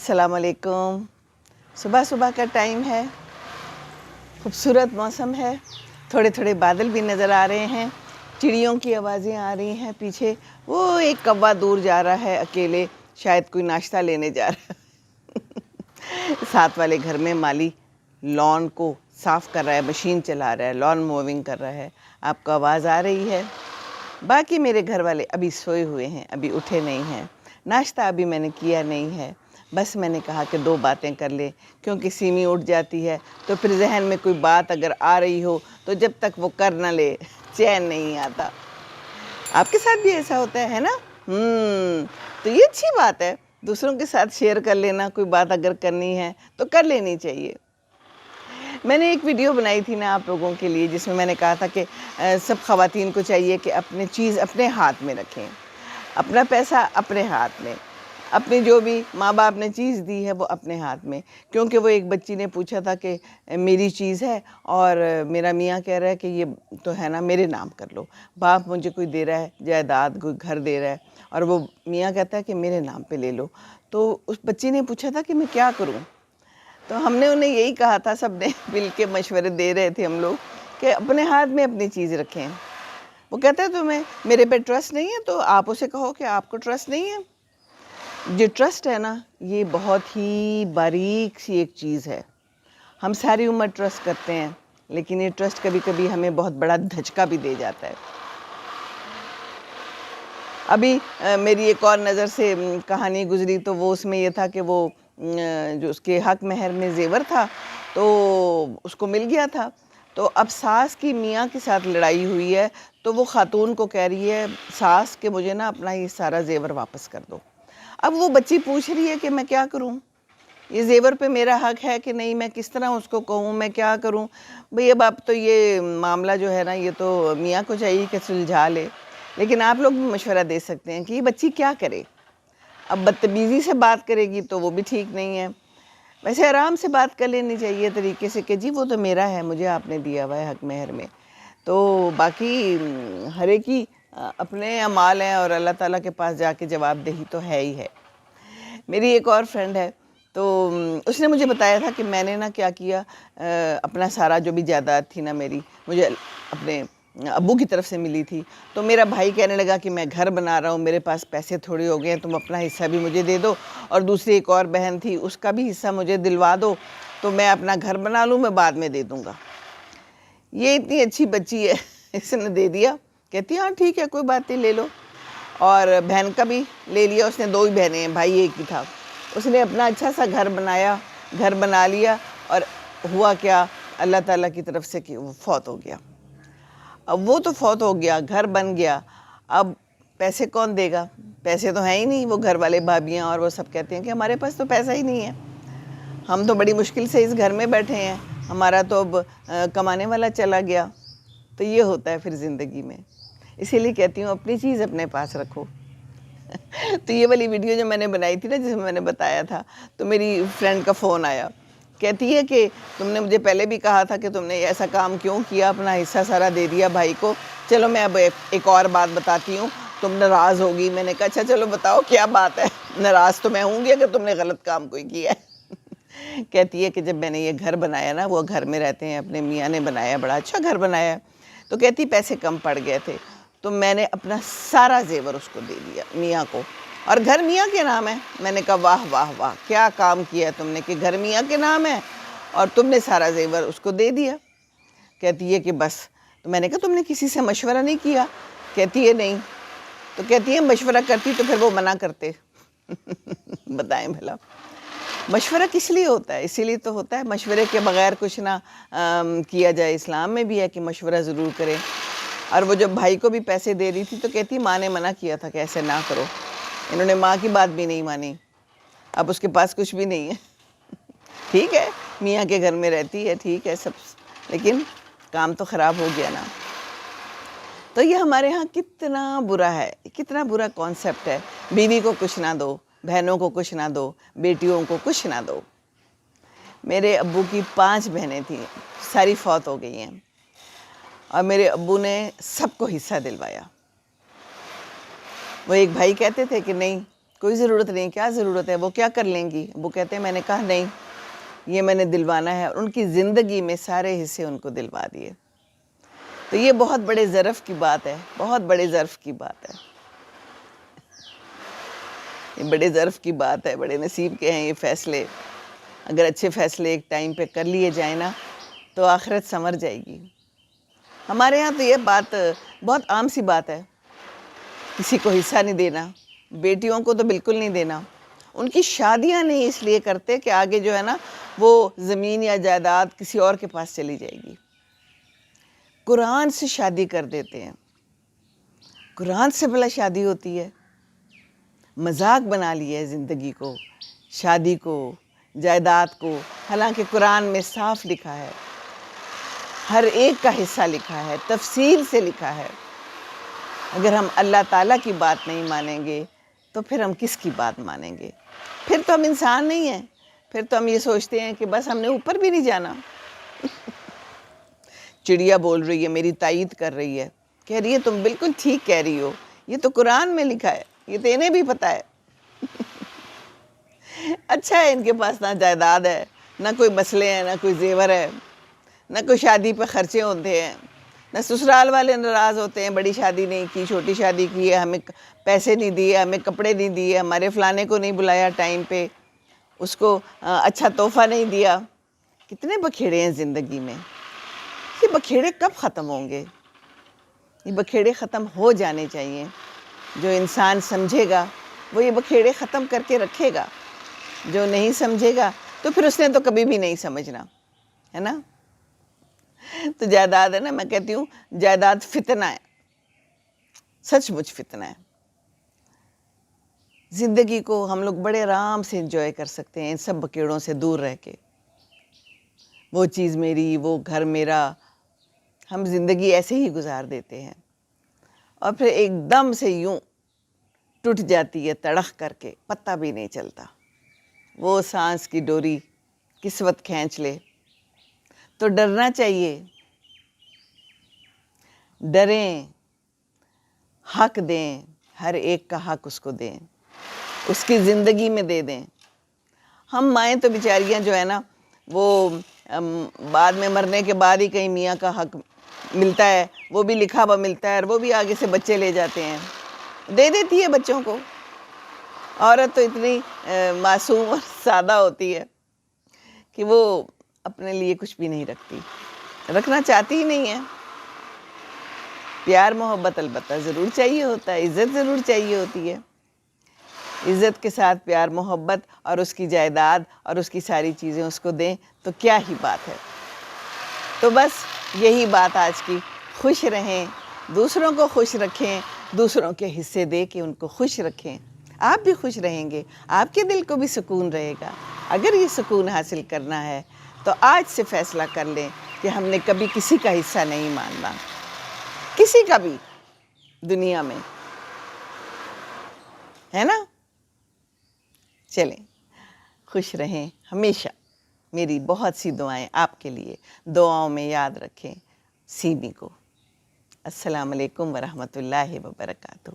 السلام علیکم. صبح صبح کا ٹائم ہے, خوبصورت موسم ہے, تھوڑے تھوڑے بادل بھی نظر آ رہے ہیں, چڑیوں کی آوازیں آ رہی ہیں پیچھے. وہ ایک کوا دور جا رہا ہے اکیلے, شاید کوئی ناشتہ لینے جا رہا ہے. ساتھ والے گھر میں مالی لان کو صاف کر رہا ہے, مشین چلا رہا ہے, لان موونگ کر رہا ہے. آپ کو آواز آ رہی ہے. باقی میرے گھر والے ابھی سوئے ہوئے ہیں, ابھی اٹھے نہیں ہیں. ناشتہ ابھی میں نے کیا نہیں ہے. بس میں نے کہا کہ 2 باتیں کر لیں, کیونکہ سیمی اٹھ جاتی ہے تو پھر ذہن میں کوئی بات اگر آ رہی ہو تو جب تک وہ کر نہ لے چین نہیں آتا. آپ کے ساتھ بھی ایسا ہوتا ہے نا؟ تو یہ اچھی بات ہے, دوسروں کے ساتھ شیئر کر لینا. کوئی بات اگر کرنی ہے تو کر لینی چاہیے. میں نے ایک ویڈیو بنائی تھی نا آپ لوگوں کے لیے, جس میں میں نے کہا تھا کہ سب خواتین کو چاہیے کہ اپنی چیز اپنے ہاتھ میں رکھیں, اپنا پیسہ اپنے ہاتھ میں, اپنی جو بھی ماں باپ نے چیز دی ہے وہ اپنے ہاتھ میں. کیونکہ وہ ایک بچی نے پوچھا تھا کہ میری چیز ہے اور میرا میاں کہہ رہا ہے کہ یہ تو ہے نا میرے نام کر لو. باپ مجھے کوئی دے رہا ہے جائیداد, کوئی گھر دے رہا ہے, اور وہ میاں کہتا ہے کہ میرے نام پہ لے لو. تو اس بچی نے پوچھا تھا کہ میں کیا کروں. تو ہم نے انہیں یہی کہا تھا, سب نے مل کے مشورے دے رہے تھے ہم لوگ, کہ اپنے ہاتھ میں اپنی چیز رکھیں. وہ کہتا ہے تمہیں میرے پہ ٹرسٹ نہیں ہے تو آپ اسے کہو کہ آپ کو ٹرسٹ نہیں ہے. جو ٹرسٹ ہے نا, یہ بہت ہی باریک سی ایک چیز ہے. ہم ساری عمر ٹرسٹ کرتے ہیں, لیکن یہ ٹرسٹ کبھی کبھی ہمیں بہت بڑا دھچکا بھی دے جاتا ہے. ابھی میری ایک اور نظر سے کہانی گزری تو وہ اس میں یہ تھا کہ وہ جو اس کے حق مہر میں زیور تھا تو اس کو مل گیا تھا. تو اب ساس کی میاں کے ساتھ لڑائی ہوئی ہے, تو وہ خاتون کو کہہ رہی ہے ساس کہ مجھے نا اپنا یہ سارا زیور واپس کر دو. اب وہ بچی پوچھ رہی ہے کہ میں کیا کروں, یہ زیور پہ میرا حق ہے کہ نہیں, میں کس طرح اس کو کہوں, میں کیا کروں. بھئی اب تو یہ معاملہ جو ہے نا, یہ تو میاں کو چاہیے کہ سلجھا لے. لیکن آپ لوگ بھی مشورہ دے سکتے ہیں کہ یہ بچی کیا کرے. اب بدتمیزی سے بات کرے گی تو وہ بھی ٹھیک نہیں ہے. ویسے آرام سے بات کر لینی چاہیے طریقے سے کہ جی وہ تو میرا ہے, مجھے آپ نے دیا ہوا ہے حق مہر میں. تو باقی ہر ایک کی اپنے اعمال ہیں, اور اللہ تعالیٰ کے پاس جا کے جواب دہی تو ہے ہی ہے. میری ایک اور فرینڈ ہے, تو اس نے مجھے بتایا تھا کہ میں نے نا کیا کیا, اپنا سارا جو بھی جائیداد تھی نا میری, مجھے اپنے ابو کی طرف سے ملی تھی. تو میرا بھائی کہنے لگا کہ میں گھر بنا رہا ہوں, میرے پاس پیسے تھوڑے ہو گئے ہیں, تم اپنا حصہ بھی مجھے دے دو, اور دوسری ایک اور بہن تھی اس کا بھی حصہ مجھے دلوا دو, تو میں اپنا گھر بنا لوں, میں بعد میں دے دوں گا. یہ اتنی اچھی بچی ہے, اس نے دے دیا. کہتی ہاں ٹھیک ہے کوئی بات نہیں لے لو. اور بہن کا بھی لے لیا, اس نے 2 ہی بہنیں ہیں, بھائی ایک ہی تھا. اس نے اپنا اچھا سا گھر بنایا, گھر بنا لیا, اور ہوا کیا, اللہ تعالیٰ کی طرف سے کہ وہ فوت ہو گیا. اب وہ تو فوت ہو گیا, گھر بن گیا, اب پیسے کون دے گا, پیسے تو ہیں ہی نہیں. وہ گھر والے بھابیاں اور وہ سب کہتے ہیں کہ ہمارے پاس تو پیسہ ہی نہیں ہے, ہم تو بڑی مشکل سے اس گھر میں بیٹھے ہیں, ہمارا تو اب کمانے والا چلا گیا. تو یہ ہوتا ہے پھر زندگی میں. اسی لیے کہتی ہوں اپنی چیز اپنے پاس رکھو. تو یہ والی ویڈیو جو میں نے بنائی تھی نا, جس میں نے بتایا تھا, تو میری فرینڈ کا فون آیا, کہتی ہے کہ تم نے مجھے پہلے بھی کہا تھا کہ تم نے ایسا کام کیوں کیا, اپنا حصہ سارا دے دیا بھائی کو. چلو میں اب ایک اور بات بتاتی ہوں, تم ناراض ہوگی. میں نے کہا اچھا چلو بتاؤ کیا بات ہے. ناراض تو میں ہوں گی اگر تم نے غلط کام کوئی کیا ہے. کہتی ہے کہ جب میں نے یہ گھر بنایا نا, وہ گھر میں رہتے ہیں, اپنے میاں نے بنایا, بڑا اچھا گھر بنایا ہے, تو کہتی پیسے کم پڑ گئے تھے, تو میں نے اپنا سارا زیور اس کو دے دیا, میاں کو, اور گھر میاں کے نام ہے. میں نے کہا واہ واہ واہ, کیا کام کیا ہے تم نے کہ گھر میاں کے نام ہے اور تم نے سارا زیور اس کو دے دیا. کہتی ہے کہ بس. تو میں نے کہا تم نے کسی سے مشورہ نہیں کیا؟ کہتی ہے نہیں. تو کہتی ہے مشورہ کرتی تو پھر وہ منع کرتے. بتائیں بھلا مشورہ کس لیے ہوتا ہے؟ اسی لیے تو ہوتا ہے, مشورے کے بغیر کچھ نہ کیا جائے. اسلام میں بھی ہے کہ مشورہ ضرور کریں. اور وہ جب بھائی کو بھی پیسے دے رہی تھی تو کہتی ماں نے منع کیا تھا کہ ایسے نہ کرو. انہوں نے ماں کی بات بھی نہیں مانی. اب اس کے پاس کچھ بھی نہیں ہے. ٹھیک ہے میاں کے گھر میں رہتی ہے, ٹھیک ہے سب, لیکن کام تو خراب ہو گیا نا. تو یہ ہمارے ہاں کتنا برا ہے, کتنا برا کانسیپٹ ہے. بیوی کو کچھ نہ دو, بہنوں کو کچھ نہ دو, بیٹیوں کو کچھ نہ دو. میرے ابو کی 5 بہنیں تھیں, ساری فوت ہو گئی ہیں, اور میرے ابو نے سب کو حصہ دلوایا. وہ ایک بھائی کہتے تھے کہ نہیں کوئی ضرورت نہیں، کیا ضرورت ہے، وہ کیا کر لیں گی؟ وہ کہتے ہیں میں نے کہا نہیں، یہ میں نے دلوانا ہے، اور ان کی زندگی میں سارے حصے ان کو دلوا دیے۔ تو یہ بہت بڑے ظرف کی بات ہے، بہت بڑے ظرف کی بات ہے، یہ بڑے ظرف کی بات ہے، بڑے نصیب کے ہیں یہ فیصلے۔ اگر اچھے فیصلے ایک ٹائم پہ کر لیے جائیں نا تو آخرت سنور جائے گی۔ ہمارے ہاں تو یہ بات بہت عام سی بات ہے، کسی کو حصہ نہیں دینا، بیٹیوں کو تو بالکل نہیں دینا۔ ان کی شادیاں نہیں اس لیے کرتے کہ آگے جو ہے نا وہ زمین یا جائیداد کسی اور کے پاس چلی جائے گی، قرآن سے شادی کر دیتے ہیں۔ قرآن سے بھلا شادی ہوتی ہے؟ مذاق بنا لیا ہے زندگی کو، شادی کو، جائیداد کو، حالانکہ قرآن میں صاف لکھا ہے، ہر ایک کا حصہ لکھا ہے، تفصیل سے لکھا ہے۔ اگر ہم اللہ تعالیٰ کی بات نہیں مانیں گے تو پھر ہم کس کی بات مانیں گے؟ پھر تو ہم انسان نہیں ہیں، پھر تو ہم یہ سوچتے ہیں کہ بس ہم نے اوپر بھی نہیں جانا۔ چڑیا بول رہی ہے، میری تائید کر رہی ہے، کہہ رہی ہے تم بالکل ٹھیک کہہ رہی ہو، یہ تو قرآن میں لکھا ہے، یہ تو انہیں بھی پتہ ہے۔ اچھا ہے ان کے پاس نہ جائیداد ہے، نہ کوئی مسئلے ہیں، نہ کوئی زیور ہے، نہ کوئی شادی پہ خرچے ہوتے ہیں، نہ سسرال والے ناراض ہوتے ہیں بڑی شادی نہیں کی، چھوٹی شادی کی ہے، ہمیں پیسے نہیں دیے، ہمیں کپڑے نہیں دیے، ہمارے فلانے کو نہیں بلایا ٹائم پہ، اس کو اچھا تحفہ نہیں دیا۔ کتنے بکھیڑے ہیں زندگی میں، یہ بکھیڑے کب ختم ہوں گے؟ یہ بکھیڑے ختم ہو جانے چاہیے۔ جو انسان سمجھے گا وہ یہ بکھیڑے ختم کر کے رکھے گا، جو نہیں سمجھے گا تو پھر اس نے تو کبھی بھی نہیں سمجھنا، ہے نا؟ تو جائیداد ہے نا، میں کہتی ہوں جائیداد فتنہ ہے، سچ مچ فتنہ ہے۔ زندگی کو ہم لوگ بڑے آرام سے انجوائے کر سکتے ہیں ان سب بکیڑوں سے دور رہ کے۔ وہ چیز میری، وہ گھر میرا، ہم زندگی ایسے ہی گزار دیتے ہیں، اور پھر ایک دم سے یوں ٹوٹ جاتی ہے تڑخ کر کے، پتہ بھی نہیں چلتا۔ وہ سانس کی ڈوری کس وقت کھینچ لے۔ تو ڈرنا چاہیے، ڈریں، حق دیں، ہر ایک کا حق اس کو دیں، اس کی زندگی میں دے دیں۔ ہم مائیں تو بیچاریاں جو ہے نا وہ بعد میں مرنے کے بعد ہی کہیں میاں کا حق ملتا ہے، وہ بھی لکھا ہوا ملتا ہے، اور وہ بھی آگے سے بچے لے جاتے ہیں، دے دیتی ہے بچوں کو۔ عورت تو اتنی معصوم اور سادہ ہوتی ہے کہ وہ اپنے لیے کچھ بھی نہیں رکھتی، رکھنا چاہتی ہی نہیں ہے۔ پیار محبت البتہ ضرور چاہیے ہوتا ہے، عزت ضرور چاہیے ہوتی ہے۔ عزت کے ساتھ پیار محبت اور اس کی جائیداد اور اس کی ساری چیزیں اس کو دیں تو کیا ہی بات ہے۔ تو بس یہی بات آج کی، خوش رہیں، دوسروں کو خوش رکھیں، دوسروں کے حصے دے کے ان کو خوش رکھیں، آپ بھی خوش رہیں گے، آپ کے دل کو بھی سکون رہے گا۔ اگر یہ سکون حاصل کرنا ہے تو آج سے فیصلہ کر لیں کہ ہم نے کبھی کسی کا حصہ نہیں ماننا، کسی کا بھی دنیا میں، ہے نا؟ چلیں، خوش رہیں ہمیشہ۔ میری بہت سی دعائیں آپ کے لیے، دعاؤں میں یاد رکھیں سیمی کو۔ السلام علیکم ورحمۃ اللہ وبرکاتہ۔